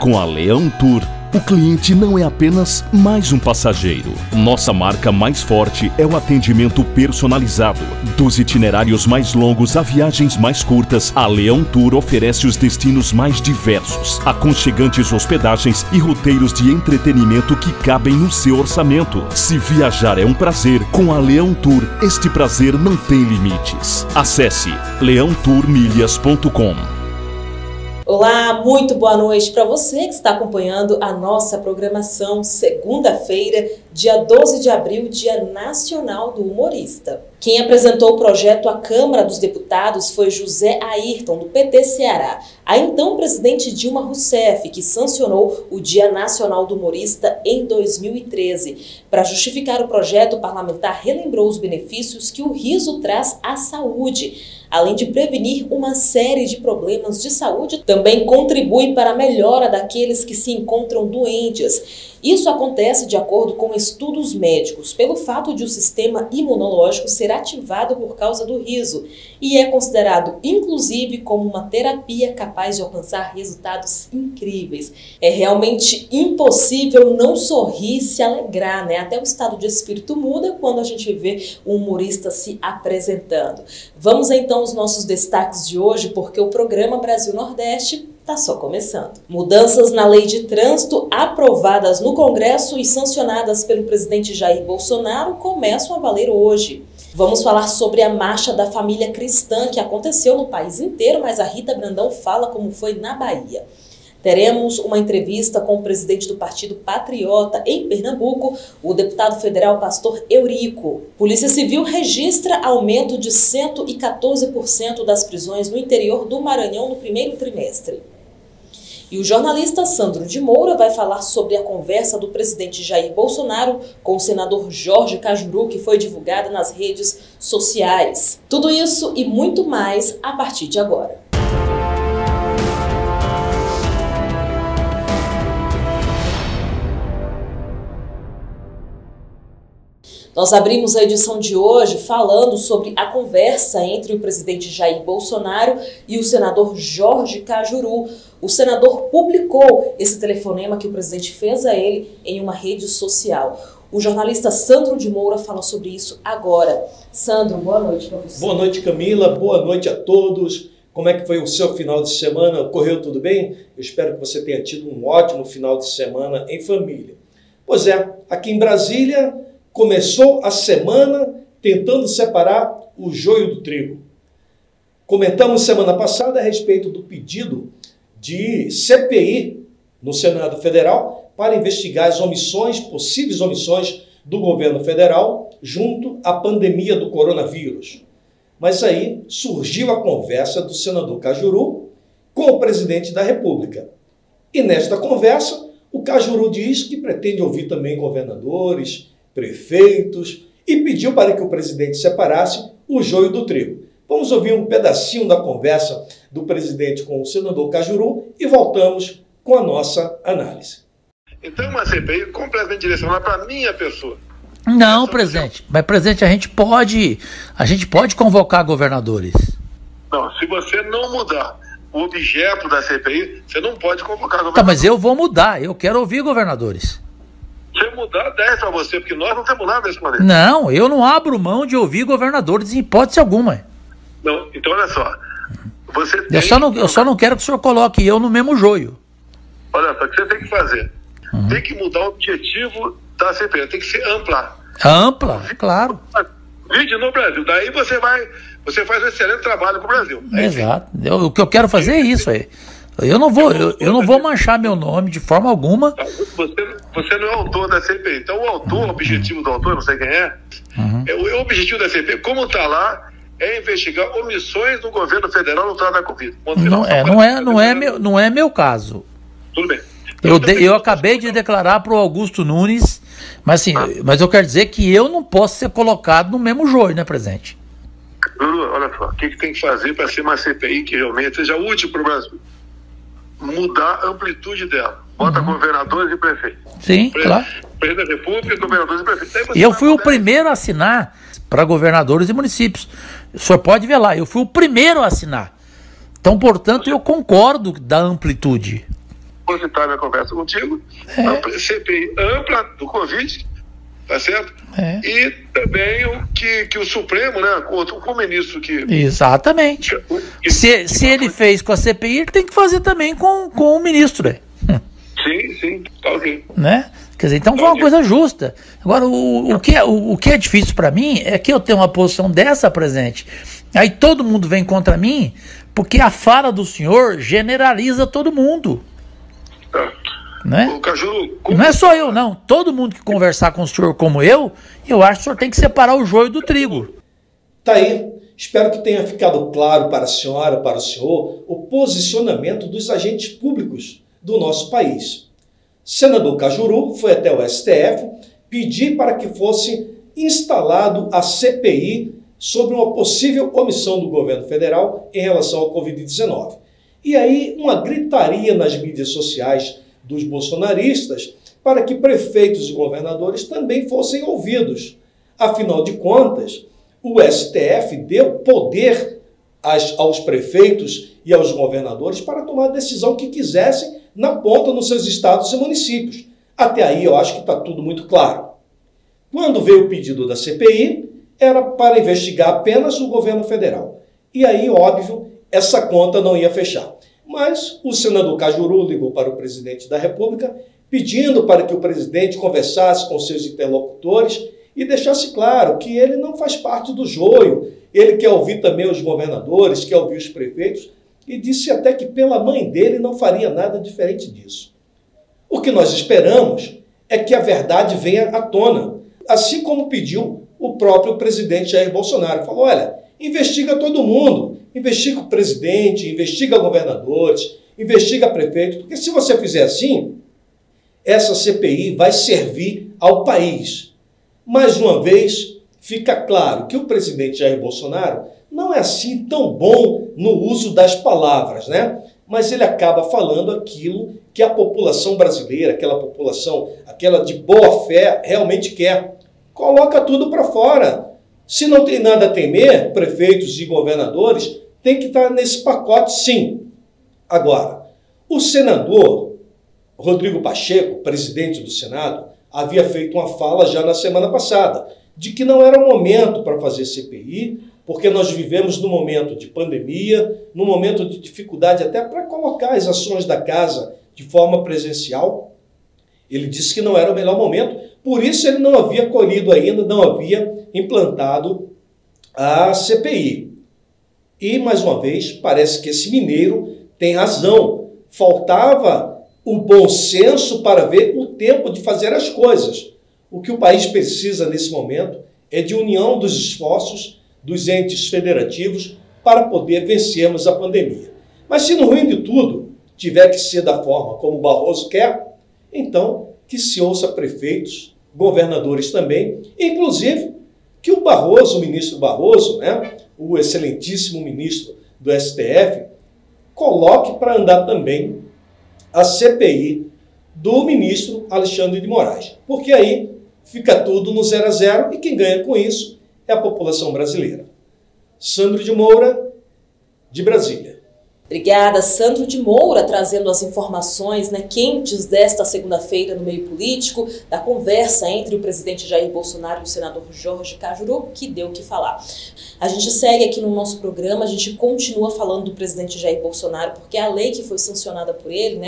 Com a Leão Tour, o cliente não é apenas mais um passageiro. Nossa marca mais forte é o atendimento personalizado. Dos itinerários mais longos a viagens mais curtas, a Leão Tour oferece os destinos mais diversos, aconchegantes hospedagens e roteiros de entretenimento que cabem no seu orçamento. Se viajar é um prazer, com a Leão Tour, este prazer não tem limites. Acesse leãotourmilhas.com. Olá, muito boa noite para você que está acompanhando a nossa programação. Segunda-feira, dia 12 de abril, Dia Nacional do Humorista. Quem apresentou o projeto à Câmara dos Deputados foi José Ayrton, do PT Ceará. A então presidente Dilma Rousseff, que sancionou o Dia Nacional do Humorista em 2013. Para justificar o projeto, o parlamentar relembrou os benefícios que o riso traz à saúde. Além de prevenir uma série de problemas de saúde, também contribui para a melhora daqueles que se encontram doentes. Isso acontece de acordo com estudos médicos, pelo fato de o sistema imunológico ser ativado por causa do riso e é considerado, inclusive, como uma terapia capaz de alcançar resultados incríveis. É realmente impossível não sorrir e se alegrar, né? Até o estado de espírito muda quando a gente vê um humorista se apresentando. Vamos então aos nossos destaques de hoje, porque o programa Brasil Nordeste está só começando. Mudanças na lei de trânsito aprovadas no Congresso e sancionadas pelo presidente Jair Bolsonaro começam a valer hoje. Vamos falar sobre a Marcha da Família Cristã, que aconteceu no país inteiro, mas a Rita Brandão fala como foi na Bahia. Teremos uma entrevista com o presidente do Partido Patriota em Pernambuco, o deputado federal Pastor Eurico. Polícia Civil registra aumento de 114% das prisões no interior do Maranhão no primeiro trimestre. E o jornalista Sandro de Moura vai falar sobre a conversa do presidente Jair Bolsonaro com o senador Jorge Cajuru, que foi divulgada nas redes sociais. Tudo isso e muito mais a partir de agora. Nós abrimos a edição de hoje falando sobre a conversa entre o presidente Jair Bolsonaro e o senador Jorge Cajuru. O senador publicou esse telefonema que o presidente fez a ele em uma rede social. O jornalista Sandro de Moura fala sobre isso agora. Sandro, boa noite para você. Boa noite, Camila. Boa noite a todos. Como é que foi o seu final de semana? Correu tudo bem? Eu espero que você tenha tido um ótimo final de semana em família. Pois é, aqui em Brasília começou a semana tentando separar o joio do trigo. Comentamos semana passada a respeito do pedido de CPI no Senado Federal para investigar as possíveis omissões do governo federal junto à pandemia do coronavírus. Mas aí surgiu a conversa do senador Cajuru com o presidente da República. E nesta conversa, o Cajuru diz que pretende ouvir também governadores, prefeitos, e pediu para que o presidente separasse o joio do trigo. Vamos ouvir um pedacinho da conversa do presidente com o senador Cajuru e voltamos com a nossa análise. Então, uma CPI completamente direcionada para a minha pessoa. Não, presidente. Mas, presidente, a gente pode convocar governadores. Não, se você não mudar o objeto da CPI, você não pode convocar governadores. Tá, mas eu vou mudar. Eu quero ouvir governadores. Se mudar, 10 para você, porque nós não temos nada nesse planeta. Não, eu não abro mão de ouvir governadores em hipótese alguma. Não, então olha só. Você tem... eu só não quero que o senhor coloque eu no mesmo joio. Olha só, o que você tem que fazer? Tem que mudar o objetivo da CPI, tem que ser ampla. Ampla, claro. Vídeo no Brasil, daí você faz um excelente trabalho com o Brasil. Exato. O que eu quero fazer é isso aí. Eu não vou manchar meu nome de forma alguma. Você não é autor da CPI. Então o autor, o objetivo do autor, não sei quem é, o objetivo da CPI, como está lá, é investigar omissões do governo federal no trato da Covid. Não é meu caso. Tudo bem. Eu acabei de declarar para o Augusto Nunes, mas eu quero dizer que eu não posso ser colocado no mesmo joio, né, presidente? Lulu, olha só, o que tem que fazer para ser uma CPI que realmente seja útil para o Brasil? Mudar a amplitude dela. Bota governadores e prefeitos. Sim, claro. Presidente da República, governadores e prefeitos. E eu fui o primeiro a assinar para governadores e municípios. O senhor pode ver lá, eu fui o primeiro a assinar. Então, portanto, eu concordo da amplitude. solicitar minha conversa contigo, CPI ampla do Covid, tá certo? E também que o Supremo, né, com o ministro que... Exatamente. Se ele fez com a CPI, ele tem que fazer também com o ministro, né? Sim, tá ok. Né? Quer dizer, então foi uma coisa justa. Agora, o que é difícil para mim é que eu tenho uma posição dessa presente. Aí todo mundo vem contra mim, porque a fala do senhor generaliza todo mundo. Né? O Cajuru, não é só eu, não. Todo mundo que conversar com o senhor como eu acho que o senhor tem que separar o joio do trigo. Tá aí. Espero que tenha ficado claro para a senhora, para o senhor, o posicionamento dos agentes públicos do nosso país. Senador Cajuru foi até o STF pedir para que fosse instalado a CPI sobre uma possível omissão do governo federal em relação ao Covid-19. E aí uma gritaria nas mídias sociais dos bolsonaristas para que prefeitos e governadores também fossem ouvidos. Afinal de contas, o STF deu poder aos prefeitos e aos governadores para tomar a decisão que quisessem na ponta nos seus estados e municípios. Até aí eu acho que está tudo muito claro. Quando veio o pedido da CPI, era para investigar apenas o governo federal. E aí, óbvio, essa conta não ia fechar. Mas o senador Cajuru ligou para o presidente da República, pedindo para que o presidente conversasse com seus interlocutores e deixasse claro que ele não faz parte do joio. Ele quer ouvir também os governadores, quer ouvir os prefeitos, e disse até que pela mãe dele não faria nada diferente disso. O que nós esperamos é que a verdade venha à tona, assim como pediu o próprio presidente Jair Bolsonaro. Falou, olha, investiga todo mundo, investiga o presidente, investiga governadores, investiga prefeitos, porque se você fizer assim, essa CPI vai servir ao país. Mais uma vez, fica claro que o presidente Jair Bolsonaro não é assim tão bom no uso das palavras, né? Mas ele acaba falando aquilo que a população brasileira, aquela população, aquela de boa fé, realmente quer. Coloca tudo para fora. Se não tem nada a temer, prefeitos e governadores têm que estar nesse pacote, sim. Agora, o senador Rodrigo Pacheco, presidente do Senado, havia feito uma fala já na semana passada, de que não era o momento para fazer CPI, porque nós vivemos num momento de pandemia, num momento de dificuldade até para colocar as ações da casa de forma presencial. Ele disse que não era o melhor momento, por isso ele não havia colhido ainda, não havia implantado a CPI. E, mais uma vez, parece que esse mineiro tem razão. Faltava o bom senso para ver o tempo de fazer as coisas. O que o país precisa nesse momento é de união dos esforços dos entes federativos para poder vencermos a pandemia. Mas se no ruim de tudo tiver que ser da forma como o Barroso quer, então que se ouça prefeitos, governadores também, inclusive que o Barroso, o ministro Barroso, né, o excelentíssimo ministro do STF, coloque para andar também a CPI do ministro Alexandre de Moraes. Porque aí fica tudo no 0 a 0 e quem ganha com isso é a população brasileira. Sandro de Moura, de Brasília. Obrigada, Sandro de Moura, trazendo as informações quentes desta segunda-feira no meio político, da conversa entre o presidente Jair Bolsonaro e o senador Jorge Cajuru, que deu o que falar. A gente segue aqui no nosso programa, a gente continua falando do presidente Jair Bolsonaro, porque a lei que foi sancionada por ele,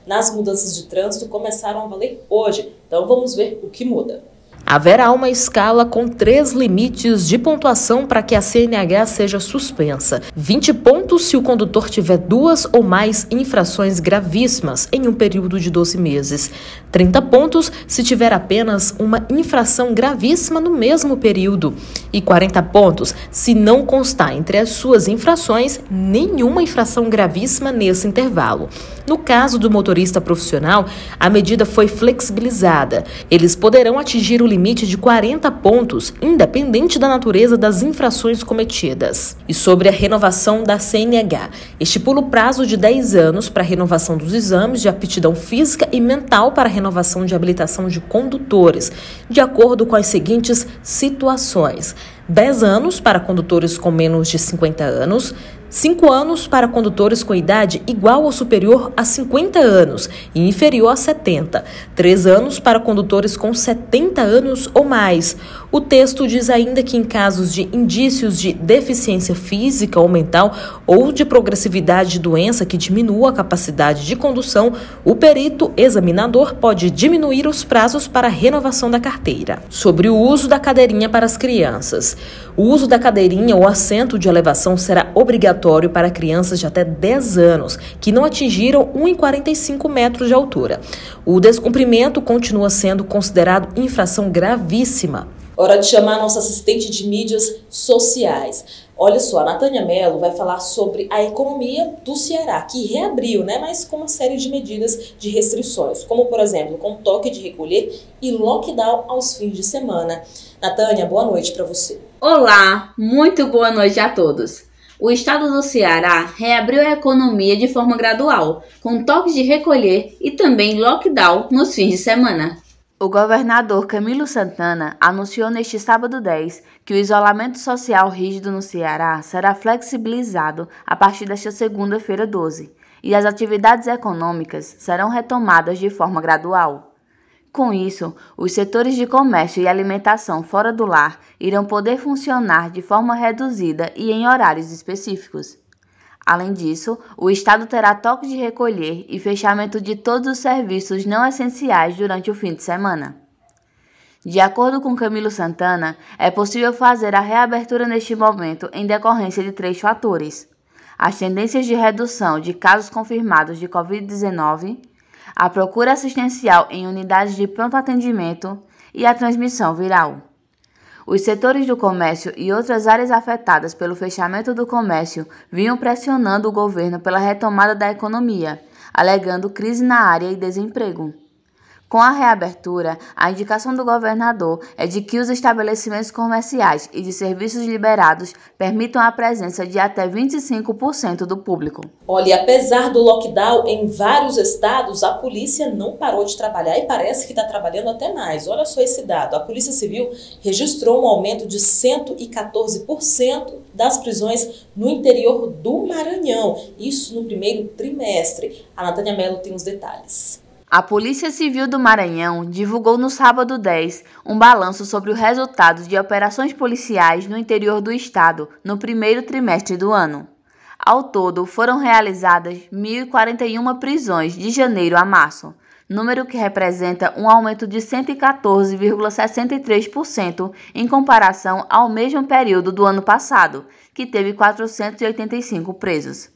nas mudanças de trânsito, começaram a valer hoje. Então vamos ver o que muda. Haverá uma escala com 3 limites de pontuação para que a CNH seja suspensa. 20 pontos se o condutor tiver 2 ou mais infrações gravíssimas em um período de 12 meses. 30 pontos se tiver apenas uma infração gravíssima no mesmo período. E 40 pontos se não constar entre as suas infrações nenhuma infração gravíssima nesse intervalo. No caso do motorista profissional, a medida foi flexibilizada. Eles poderão atingir o limite de 40 pontos, independente da natureza das infrações cometidas. E sobre a renovação da CNH, estipula o prazo de 10 anos para a renovação dos exames de aptidão física e mental para a renovação de habilitação de condutores, de acordo com as seguintes situações: 10 anos para condutores com menos de 50 anos, 5 anos para condutores com idade igual ou superior a 50 anos e inferior a 70. 3 anos para condutores com 70 anos ou mais. O texto diz ainda que em casos de indícios de deficiência física ou mental ou de progressividade de doença que diminua a capacidade de condução, o perito examinador pode diminuir os prazos para a renovação da carteira. Sobre o uso da cadeirinha para as crianças. O uso da cadeirinha ou assento de elevação será obrigatório para crianças de até 10 anos, que não atingiram 1,45 metros de altura. O descumprimento continua sendo considerado infração gravíssima. Hora de chamar a nossa assistente de mídias sociais. Olha só, a Natânia Mello vai falar sobre a economia do Ceará, que reabriu, mas com uma série de medidas de restrições, como, por exemplo, com toque de recolher e lockdown aos fins de semana. Natânia, boa noite para você. Olá, muito boa noite a todos. O estado do Ceará reabriu a economia de forma gradual, com toques de recolher e também lockdown nos fins de semana. O governador Camilo Santana anunciou neste sábado 10 que o isolamento social rígido no Ceará será flexibilizado a partir desta segunda-feira 12 e as atividades econômicas serão retomadas de forma gradual. Com isso, os setores de comércio e alimentação fora do lar irão poder funcionar de forma reduzida e em horários específicos. Além disso, o estado terá toque de recolher e fechamento de todos os serviços não essenciais durante o fim de semana. De acordo com Camilo Santana, é possível fazer a reabertura neste momento em decorrência de 3 fatores: as tendências de redução de casos confirmados de Covid-19, a procura assistencial em unidades de pronto atendimento e a transmissão viral. Os setores do comércio e outras áreas afetadas pelo fechamento do comércio vinham pressionando o governo pela retomada da economia, alegando crise na área e desemprego. Com a reabertura, a indicação do governador é de que os estabelecimentos comerciais e de serviços liberados permitam a presença de até 25% do público. Olha, apesar do lockdown em vários estados, a polícia não parou de trabalhar e parece que está trabalhando até mais. Olha só esse dado. A Polícia Civil registrou um aumento de 114% das prisões no interior do Maranhão. Isso no primeiro trimestre. A Natânia Mello tem os detalhes. A Polícia Civil do Maranhão divulgou no sábado 10 um balanço sobre os resultados de operações policiais no interior do estado no primeiro trimestre do ano. Ao todo, foram realizadas 1.041 prisões de janeiro a março, número que representa um aumento de 114,63% em comparação ao mesmo período do ano passado, que teve 485 presos.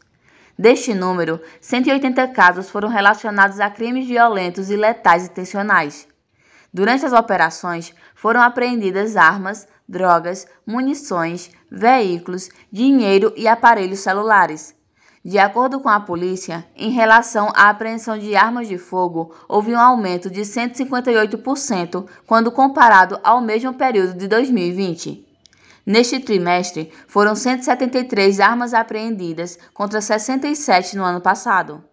Deste número, 180 casos foram relacionados a crimes violentos e letais intencionais. Durante as operações, foram apreendidas armas, drogas, munições, veículos, dinheiro e aparelhos celulares. De acordo com a polícia, em relação à apreensão de armas de fogo, houve um aumento de 158% quando comparado ao mesmo período de 2020. Neste trimestre, foram 173 armas apreendidas contra 67 no ano passado.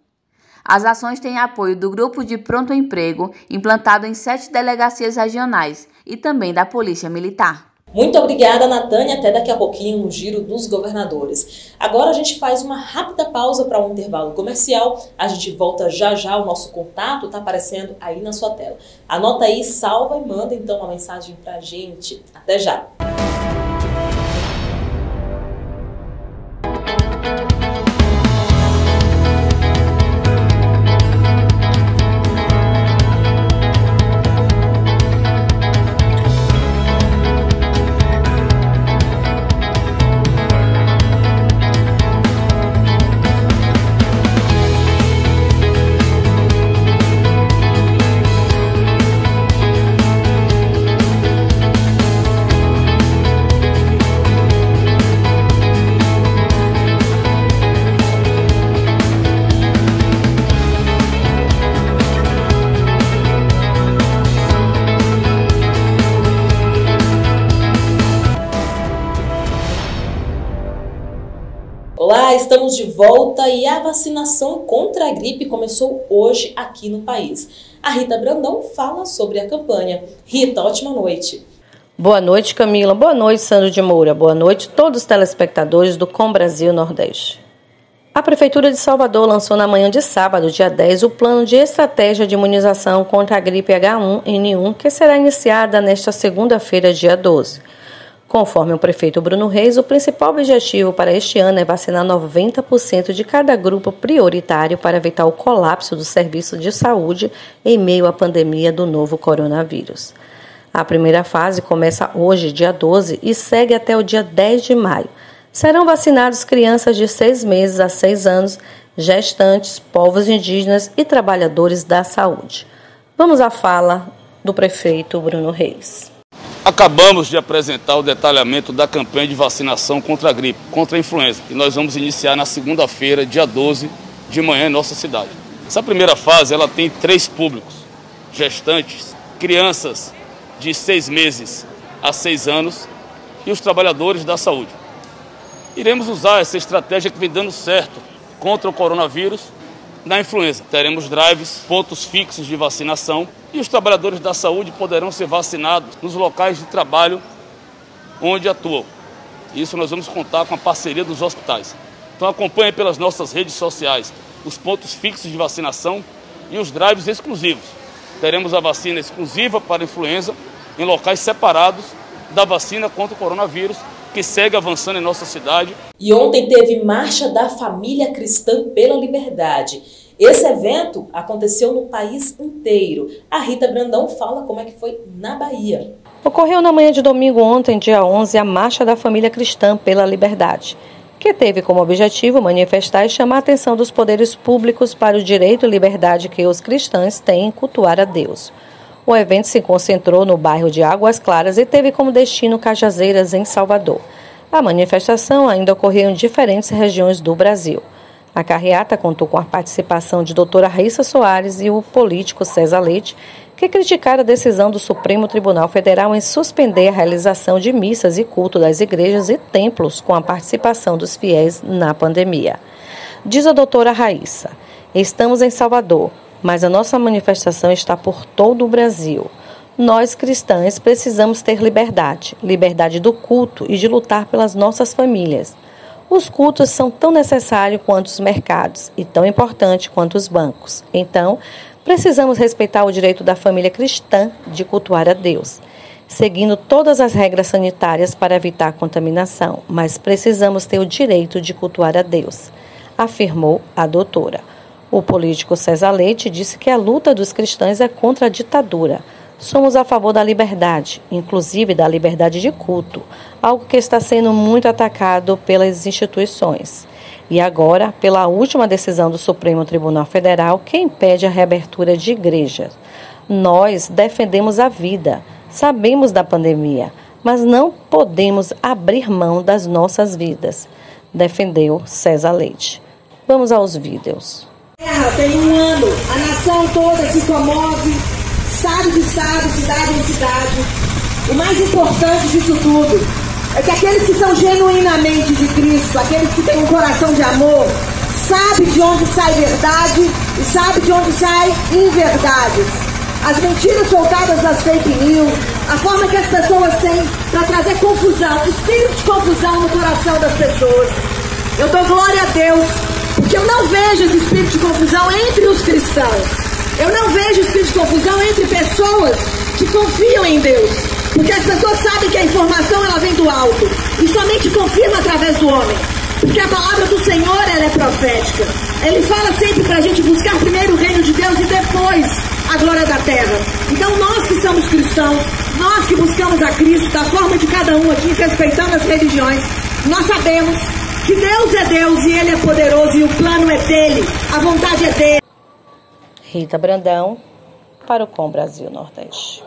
As ações têm apoio do Grupo de Pronto Emprego, implantado em 7 delegacias regionais, e também da Polícia Militar. Muito obrigada, Natânia. Até daqui a pouquinho no Giro dos Governadores. Agora a gente faz uma rápida pausa para um intervalo comercial. A gente volta já já. O nosso contato está aparecendo aí na sua tela. Anota aí, salva e manda então uma mensagem para a gente. Até já! Olá, estamos de volta e a vacinação contra a gripe começou hoje aqui no país. A Rita Brandão fala sobre a campanha. Rita, ótima noite. Boa noite, Camila. Boa noite, Sandro de Moura. Boa noite a todos os telespectadores do Com Brasil Nordeste. A Prefeitura de Salvador lançou na manhã de sábado, dia 10, o plano de estratégia de imunização contra a gripe H1N1, que será iniciada nesta segunda-feira, dia 12. Conforme o prefeito Bruno Reis, o principal objetivo para este ano é vacinar 90% de cada grupo prioritário para evitar o colapso do serviço de saúde em meio à pandemia do novo coronavírus. A primeira fase começa hoje, dia 12, e segue até o dia 10 de maio. Serão vacinados crianças de 6 meses a 6 anos, gestantes, povos indígenas e trabalhadores da saúde. Vamos à fala do prefeito Bruno Reis. Acabamos de apresentar o detalhamento da campanha de vacinação contra a gripe, contra a influenza, que nós vamos iniciar na segunda-feira, dia 12 de manhã, em nossa cidade. Essa primeira fase ela tem 3 públicos: gestantes, crianças de 6 meses a 6 anos e os trabalhadores da saúde. Iremos usar essa estratégia que vem dando certo contra o coronavírus na influenza. Teremos drives, pontos fixos de vacinação e os trabalhadores da saúde poderão ser vacinados nos locais de trabalho onde atuam. Isso nós vamos contar com a parceria dos hospitais. Então acompanhe pelas nossas redes sociais os pontos fixos de vacinação e os drives exclusivos. Teremos a vacina exclusiva para a influenza em locais separados da vacina contra o coronavírus, que segue avançando em nossa cidade. E ontem teve Marcha da Família Cristã pela Liberdade. Esse evento aconteceu no país inteiro. A Rita Brandão fala como é que foi na Bahia. Ocorreu na manhã de domingo ontem, dia 11, a Marcha da Família Cristã pela Liberdade, que teve como objetivo manifestar e chamar a atenção dos poderes públicos para o direito e liberdade que os cristãos têm em cultuar a Deus. O evento se concentrou no bairro de Águas Claras e teve como destino Cajazeiras, em Salvador. A manifestação ainda ocorreu em diferentes regiões do Brasil. A carreata contou com a participação de doutora Raíssa Soares e o político César Leite, que criticaram a decisão do Supremo Tribunal Federal em suspender a realização de missas e culto das igrejas e templos com a participação dos fiéis na pandemia. Diz a doutora Raíssa: estamos em Salvador, mas a nossa manifestação está por todo o Brasil. Nós, cristãos, precisamos ter liberdade, liberdade do culto e de lutar pelas nossas famílias. Os cultos são tão necessários quanto os mercados e tão importantes quanto os bancos. Então, precisamos respeitar o direito da família cristã de cultuar a Deus, seguindo todas as regras sanitárias para evitar a contaminação, mas precisamos ter o direito de cultuar a Deus, afirmou a doutora. O político César Leite disse que a luta dos cristãos é contra a ditadura. Somos a favor da liberdade, inclusive da liberdade de culto, algo que está sendo muito atacado pelas instituições. E agora, pela última decisão do Supremo Tribunal Federal, que impede a reabertura de igrejas. Nós defendemos a vida, sabemos da pandemia, mas não podemos abrir mão das nossas vidas, defendeu César Leite. Vamos aos vídeos. Tem um ano, a nação toda se comove, estado de estado, cidade em cidade. O mais importante disso tudo é que aqueles que são genuinamente de Cristo, aqueles que têm um coração de amor, sabem de onde sai verdade e sabem de onde sai inverdades. As mentiras soltadas nas fake news, a forma que as pessoas têm para trazer confusão, espírito de confusão no coração das pessoas. Eu dou glória a Deus, porque eu não vejo esse espírito de confusão entre os cristãos. Eu não vejo espírito de confusão entre pessoas que confiam em Deus. Porque as pessoas sabem que a informação ela vem do alto e somente confirma através do homem. Porque a palavra do Senhor ela é profética. Ele fala sempre para a gente buscar primeiro o reino de Deus e depois a glória da terra. Então nós que somos cristãos, nós que buscamos a Cristo da forma de cada um aqui, respeitando as religiões, nós sabemos que Deus é Deus e Ele é poderoso e o plano é dele, a vontade é dele. Rita Brandão, para o Com Brasil Nordeste.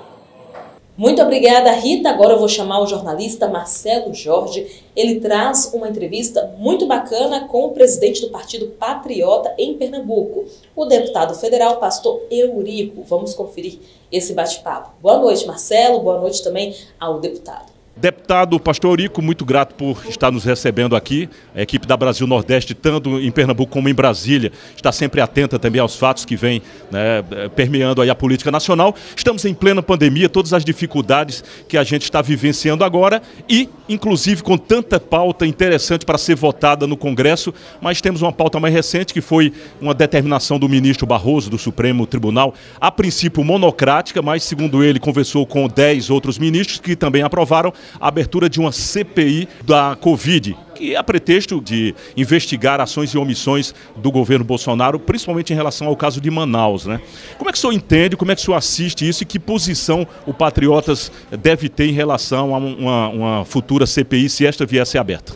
Muito obrigada, Rita. Agora eu vou chamar o jornalista Marcelo Jorge. Ele traz uma entrevista muito bacana com o presidente do Partido Patriota em Pernambuco, o deputado federal pastor Eurico. Vamos conferir esse bate-papo. Boa noite, Marcelo. Boa noite também ao deputado. Deputado Pastor Eurico, muito grato por estar nos recebendo aqui. A equipe da Brasil Nordeste, tanto em Pernambuco como em Brasília, está sempre atenta também aos fatos que vêm, né, permeando aí a política nacional. Estamos em plena pandemia, todas as dificuldades que a gente está vivenciando agora e, inclusive, com tanta pauta interessante para ser votada no Congresso, mas temos uma pauta mais recente que foi uma determinação do ministro Barroso do Supremo Tribunal, a princípio monocrática, mas, segundo ele, conversou com 10 outros ministros que também aprovaram a abertura de uma CPI da Covid, que é a pretexto de investigar ações e omissões do governo Bolsonaro, principalmente em relação ao caso de Manaus, né? Como é que o senhor entende, como é que o senhor assiste isso e que posição o Patriotas deve ter em relação a uma futura CPI, se esta vier a ser aberta?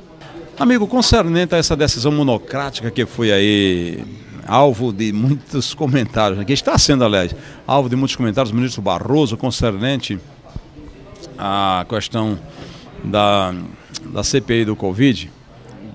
Amigo, concernente a essa decisão monocrática que foi aí alvo de muitos comentários, que está sendo, aliás, alvo de muitos comentários do ministro Barroso, concernente a questão da CPI do Covid,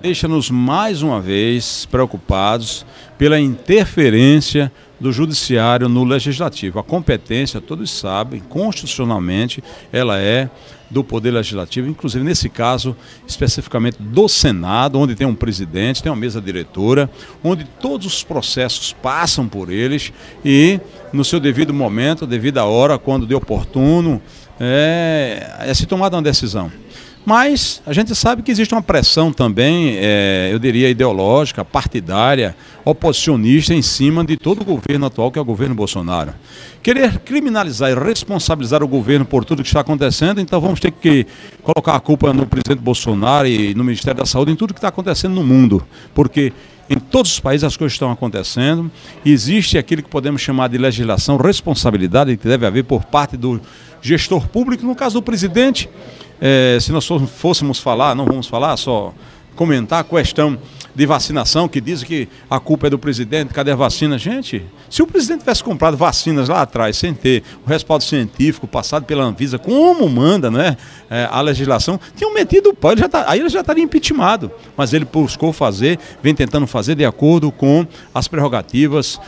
deixa-nos mais uma vez preocupados pela interferência do judiciário no legislativo. A competência, todos sabem, constitucionalmente, ela é do Poder Legislativo, inclusive nesse caso, especificamente do Senado, onde tem um presidente, tem uma mesa diretora, onde todos os processos passam por eles e, no seu devido momento, devida hora, quando de oportuno, é se tomada uma decisão. Mas a gente sabe que existe uma pressão também, eu diria, ideológica, partidária, oposicionista em cima de todo o governo atual, que é o governo Bolsonaro. Querer criminalizar e responsabilizar o governo por tudo que está acontecendo, então vamos ter que colocar a culpa no presidente Bolsonaro e no Ministério da Saúde, em tudo que está acontecendo no mundo. Porque em todos os países as coisas estão acontecendo, existe aquilo que podemos chamar de legislação, responsabilidade que deve haver por parte do gestor público, no caso do presidente. Se nós fôssemos falar, não vamos falar, só comentar a questão de vacinação, que dizem que a culpa é do presidente, cadê a vacina? Gente, se o presidente tivesse comprado vacinas lá atrás, sem ter o respaldo científico passado pela Anvisa, como manda, né, a legislação, tinham metido o pau, aí ele já estaria impeachmentado. Mas ele buscou fazer, vem tentando fazer de acordo com as prerrogativas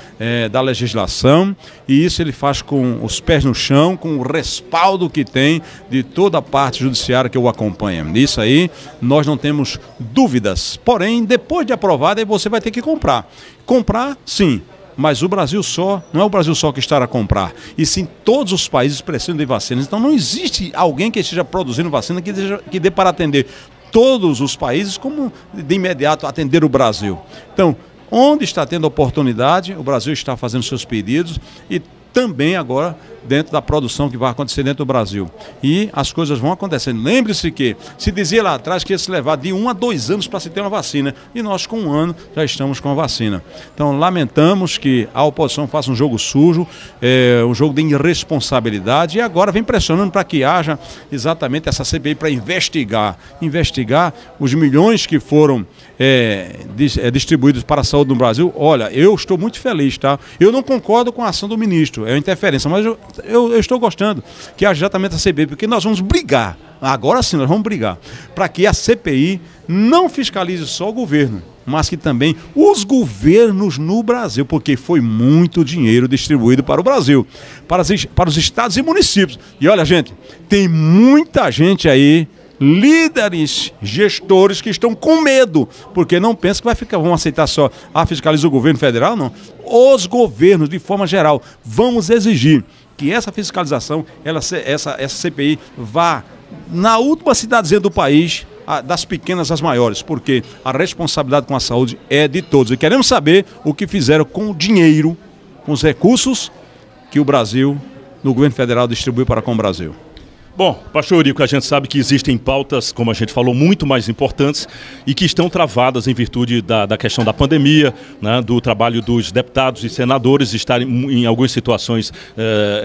da legislação, e isso ele faz com os pés no chão, com o respaldo que tem de toda a parte judiciária que o acompanha. Isso aí nós não temos dúvidas. Porém, depois de aprovado, aí você vai ter que comprar. Comprar, sim, mas o Brasil só, não é o Brasil só que está a comprar, e sim todos os países precisam de vacinas. Então não existe alguém que esteja produzindo vacina que dê para atender todos os países, como de imediato atender o Brasil. Então, onde está tendo oportunidade, o Brasil está fazendo seus pedidos e também agora dentro da produção que vai acontecer dentro do Brasil. E as coisas vão acontecendo. Lembre-se que se dizia lá atrás que ia se levar de 1 a 2 anos para se ter uma vacina. E nós, com 1 ano, já estamos com a vacina. Então, lamentamos que a oposição faça um jogo sujo, um jogo de irresponsabilidade, e agora vem pressionando para que haja exatamente essa CPI para investigar os milhões que foram distribuídos para a saúde no Brasil. Olha, eu estou muito feliz, tá? Eu não concordo com a ação do ministro, é uma interferência, mas eu estou gostando que haja exatamente a CPI, porque nós vamos brigar, agora sim nós vamos brigar, para que a CPI não fiscalize só o governo, mas que também os governos no Brasil, porque foi muito dinheiro distribuído para o Brasil, para os estados e municípios. E olha, gente, tem muita gente aí, líderes, gestores que estão com medo, porque não pensam que vão aceitar só fiscaliza o governo federal, não. Os governos, de forma geral, vamos exigir que essa fiscalização, essa CPI vá na última cidadezinha do país, das pequenas às maiores, porque a responsabilidade com a saúde é de todos. E queremos saber o que fizeram com o dinheiro, com os recursos que o Brasil, no governo federal, distribuiu para com o Brasil. Bom, Pastor Eurico, a gente sabe que existem pautas, como a gente falou, muito mais importantes e que estão travadas em virtude da questão da pandemia, né, do trabalho dos deputados e senadores estarem em algumas situações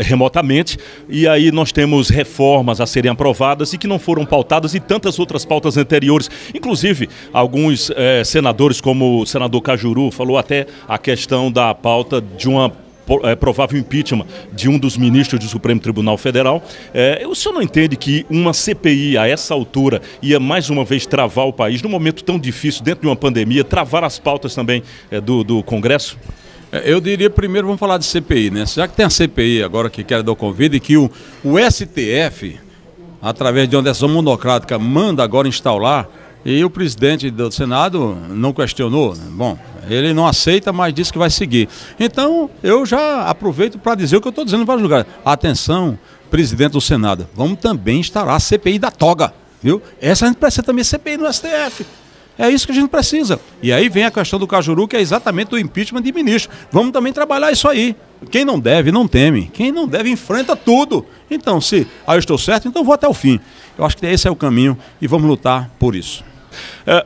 remotamente. E aí nós temos reformas a serem aprovadas e que não foram pautadas, e tantas outras pautas anteriores. Inclusive, alguns senadores, como o senador Cajuru, falou até a questão da pauta de uma provável impeachment de um dos ministros do Supremo Tribunal Federal. O senhor não entende que uma CPI a essa altura ia mais uma vez travar o país, num momento tão difícil, dentro de uma pandemia, travar as pautas também do Congresso? Eu diria, primeiro vamos falar de CPI, né? Já que tem a CPI agora que quer dar o convite, e que o STF através de uma decisão monocrática, manda agora instaurar, e o presidente do Senado não questionou. Bom, ele não aceita, mas disse que vai seguir. Então, eu já aproveito para dizer o que eu estou dizendo em vários lugares. Atenção, presidente do Senado, vamos também instaurar a CPI da toga, viu? Essa a gente precisa também CPI no STF. É isso que a gente precisa. E aí vem a questão do Cajuru, que é exatamente o impeachment de ministro. Vamos também trabalhar isso aí. Quem não deve, não teme. Quem não deve, enfrenta tudo. Então, se eu estou certo, então vou até o fim. Eu acho que esse é o caminho e vamos lutar por isso.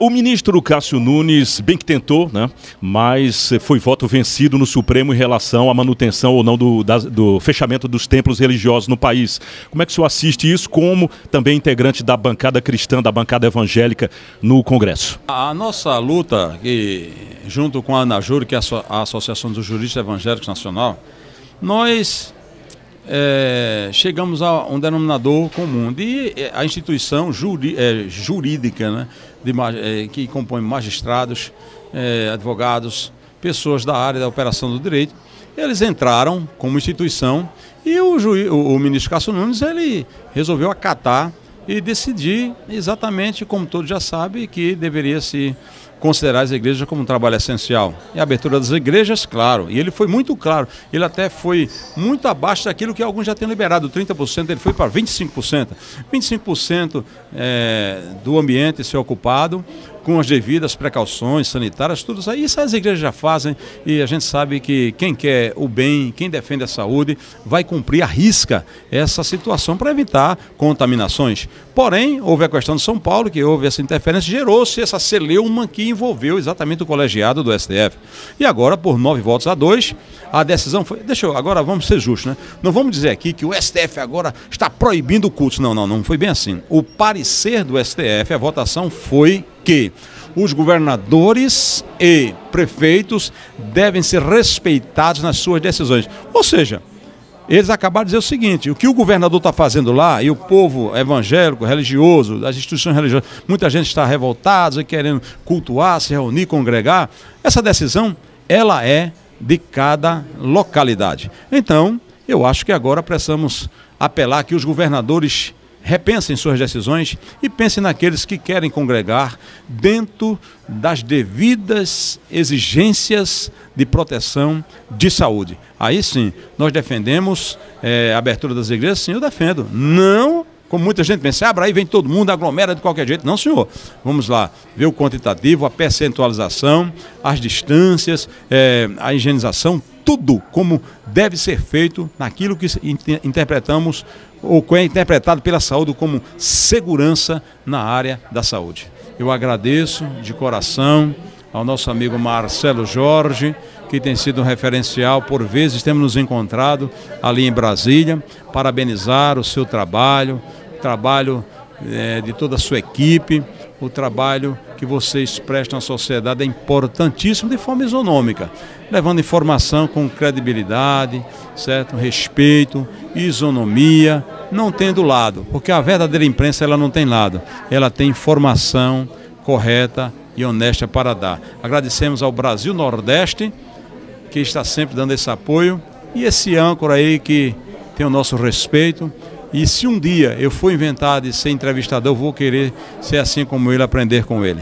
O ministro Cássio Nunes, bem que tentou, né, mas foi voto vencido no Supremo em relação à manutenção ou não do fechamento dos templos religiosos no país. Como é que o senhor assiste isso, como também integrante da bancada cristã, da bancada evangélica no Congresso? A nossa luta, que, junto com a ANAJUR, que é a Associação dos Juristas Evangélicos Nacional, nós chegamos a um denominador comum de a instituição jurídica, né, que compõe magistrados, advogados, pessoas da área da operação do direito. Eles entraram como instituição e o ministro Cássio Nunes ele resolveu acatar e decidir exatamente, como todos já sabem, que deveria se considerar as igrejas como um trabalho essencial. E a abertura das igrejas, claro, e ele foi muito claro, ele até foi muito abaixo daquilo que alguns já tinham liberado, 30%, ele foi para 25%. 25% do ambiente ser ocupado, com as devidas precauções sanitárias, tudo isso aí, isso as igrejas já fazem, e a gente sabe que quem quer o bem, quem defende a saúde, vai cumprir à risca essa situação para evitar contaminações. Porém, houve a questão de São Paulo, que houve essa interferência, gerou-se essa celeuma que envolveu exatamente o colegiado do STF. E agora, por 9-2, a decisão foi... Agora vamos ser justos, né? Não vamos dizer aqui que o STF agora está proibindo cultos. Não foi bem assim. O parecer do STF, a votação foi que os governadores e prefeitos devem ser respeitados nas suas decisões. Ou seja, eles acabaram de dizer o seguinte: o que o governador está fazendo lá, e o povo evangélico, religioso, das instituições religiosas, muita gente está revoltada, querendo cultuar, se reunir, congregar, essa decisão, ela é de cada localidade. Então, eu acho que agora precisamos apelar que os governadores repensem suas decisões e pensem naqueles que querem congregar dentro das devidas exigências de proteção de saúde. Aí sim, nós defendemos a abertura das igrejas, sim, eu defendo. Não, como muita gente pensa, aí vem todo mundo, aglomera de qualquer jeito. Não, senhor. Vamos lá, ver o quantitativo, a percentualização, as distâncias, a higienização, tudo como deve ser feito naquilo que interpretamos ou que é interpretado pela saúde como segurança na área da saúde. Eu agradeço de coração ao nosso amigo Marcelo Jorge, que tem sido um referencial, por vezes temos nos encontrado ali em Brasília, parabenizar o seu trabalho, o trabalho de toda a sua equipe, o trabalho que vocês prestam à sociedade é importantíssimo de forma isonômica, levando informação com credibilidade, certo? Respeito, isonomia, não tendo lado, porque a verdadeira imprensa ela não tem lado, ela tem informação correta e honesta para dar. Agradecemos ao Brasil Nordeste, que está sempre dando esse apoio, e esse âncora aí que tem o nosso respeito. E se um dia eu for inventado de ser entrevistador, eu vou querer ser assim como ele, aprender com ele.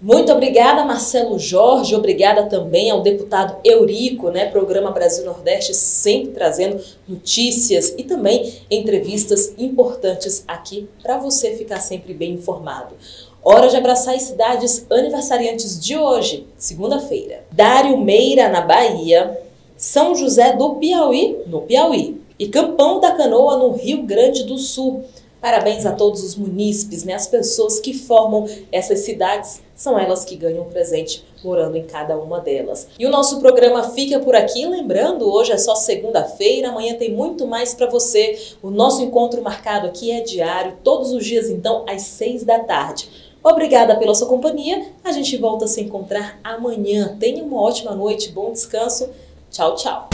Muito obrigada, Marcelo Jorge. Obrigada também ao deputado Eurico, né? Programa Brasil Nordeste sempre trazendo notícias e também entrevistas importantes aqui para você ficar sempre bem informado. Hora de abraçar as cidades aniversariantes de hoje, segunda-feira. Dário Meira, na Bahia. São José do Piauí, no Piauí. E Campão da Canoa, no Rio Grande do Sul. Parabéns a todos os munícipes, né? As pessoas que formam essas cidades, são elas que ganham um presente morando em cada uma delas. E o nosso programa fica por aqui, lembrando, hoje é só segunda-feira, amanhã tem muito mais para você. O nosso encontro marcado aqui é diário, todos os dias então, às 6 da tarde. Obrigada pela sua companhia, a gente volta a se encontrar amanhã. Tenha uma ótima noite, bom descanso. Tchau, tchau.